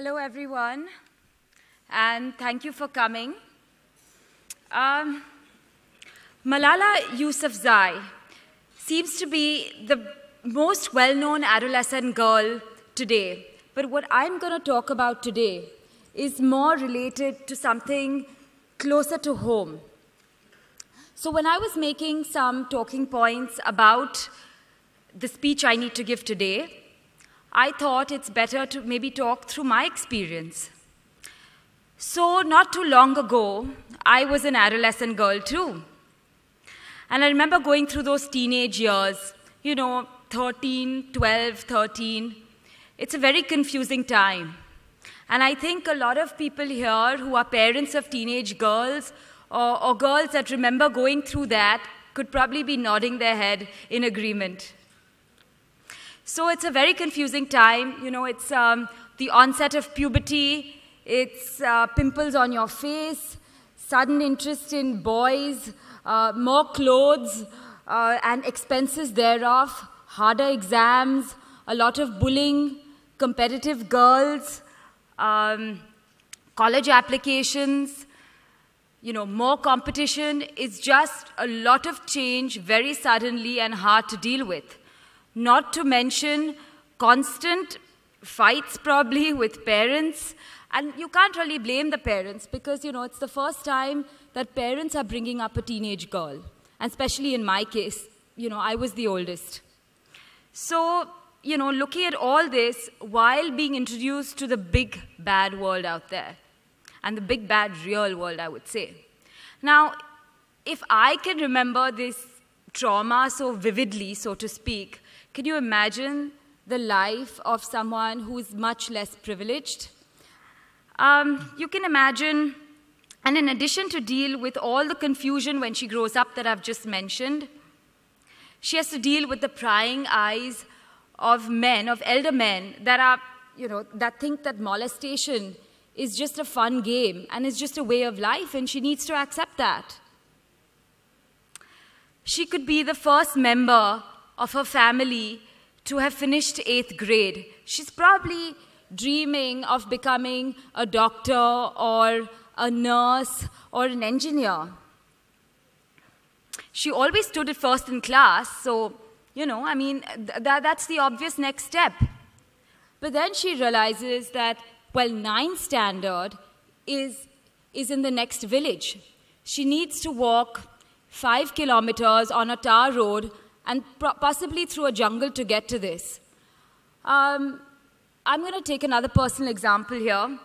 Hello, everyone, and thank you for coming. Malala Yousafzai seems to be the most well-known adolescent girl today, but what I'm going to talk about today is more related to something closer to home. So when I was making some talking points about the speech I need to give today, I thought it's better to maybe talk through my experience. So not too long ago, I was an adolescent girl too. And I remember going through those teenage years, 13, 12, 13. It's a very confusing time. And I think a lot of people here who are parents of teenage girls or girls that remember going through that could probably be nodding their head in agreement. So it's a very confusing time. It's the onset of puberty. It's pimples on your face, sudden interest in boys, more clothes and expenses thereof, harder exams, a lot of bullying, competitive girls, college applications, more competition. It's just a lot of change very suddenly and hard to deal with. Not to mention constant fights probably with parents. And you can't really blame the parents because, it's the first time that parents are bringing up a teenage girl. And especially in my case, I was the oldest. So, looking at all this while being introduced to the big, bad world out there. And the big, bad, real world, I would say. Now, if I can remember this trauma so vividly, so to speak, can you imagine the life of someone who is much less privileged? You can imagine, and in addition to deal with all the confusion when she grows up that I've just mentioned, she has to deal with the prying eyes of men, of elder men that are, that think that molestation is just a fun game and is just a way of life, and she needs to accept that. She could be the first member of her family to have finished 8th grade. She's probably dreaming of becoming a doctor or a nurse or an engineer. She always stood at first in class, so, that's the obvious next step. But then she realizes that, 9th standard is in the next village. She needs to walk 5 kilometers on a tar road and possibly through a jungle to get to this. I'm going to take another personal example here.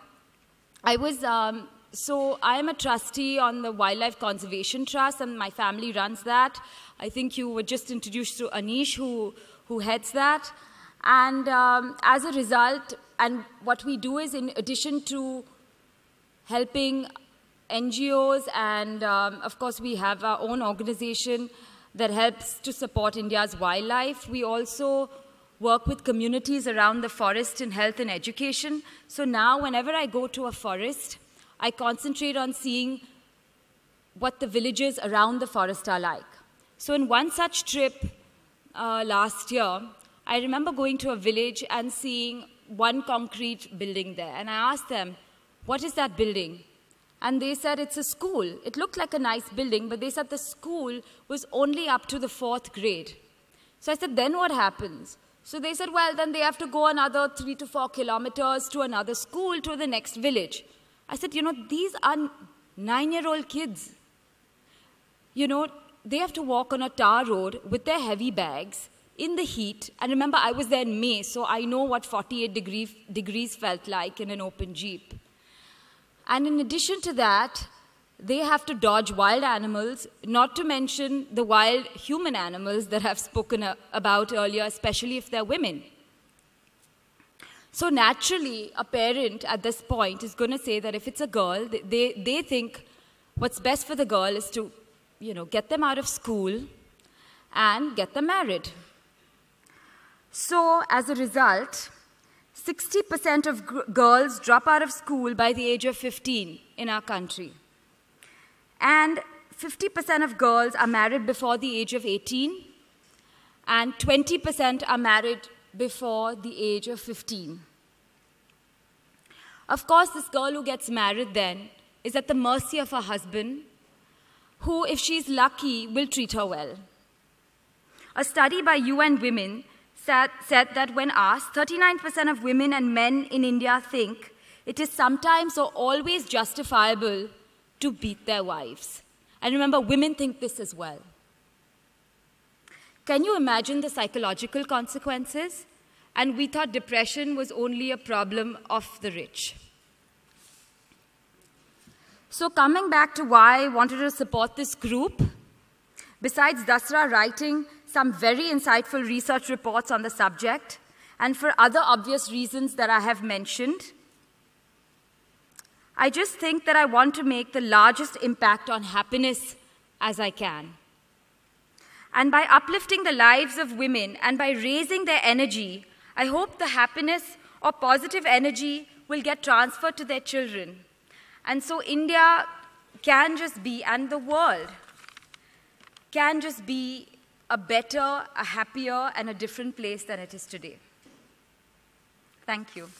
I am a trustee on the Wildlife Conservation Trust, and my family runs that. I think you were just introduced to Anish, who heads that. And as a result, and what we do is, in addition to helping NGOs, and of course we have our own organization that helps to support India's wildlife. We also work with communities around the forest in health and education. So now whenever I go to a forest, I concentrate on seeing what the villages around the forest are like. So in one such trip last year, I remember going to a village and seeing one concrete building there. And I asked them, what is that building? And they said it's a school. It looked like a nice building, but they said the school was only up to the 4th grade. So I said, then what happens? So they said, then they have to go another 3 to 4 kilometers to another school to the next village. I said, these are 9-year-old kids. They have to walk on a tar road with their heavy bags in the heat. And remember, I was there in May, so I know what 48 degrees felt like in an open Jeep. And in addition to that, they have to dodge wild animals, not to mention the wild human animals that I've spoken about earlier, especially if they're women. So naturally, a parent at this point is going to say that if it's a girl, they think what's best for the girl is to, get them out of school and get them married. So as a result, 60% of girls drop out of school by the age of 15 in our country. And 50% of girls are married before the age of 18, and 20% are married before the age of 15. Of course, this girl who gets married then is at the mercy of her husband, who, if she's lucky, will treat her well. A study by UN Women said that when asked, 39% of women and men in India think it is sometimes or always justifiable to beat their wives. And remember, women think this as well. Can you imagine the psychological consequences? And we thought depression was only a problem of the rich. So coming back to why I wanted to support this group, besides Dasra writing some very insightful research reports on the subject, and for other obvious reasons that I have mentioned, I just think that I want to make the largest impact on happiness as I can. And by uplifting the lives of women and by raising their energy, I hope the happiness or positive energy will get transferred to their children. And so India can just be, and the world can just be a better, a happier, and a different place than it is today. Thank you.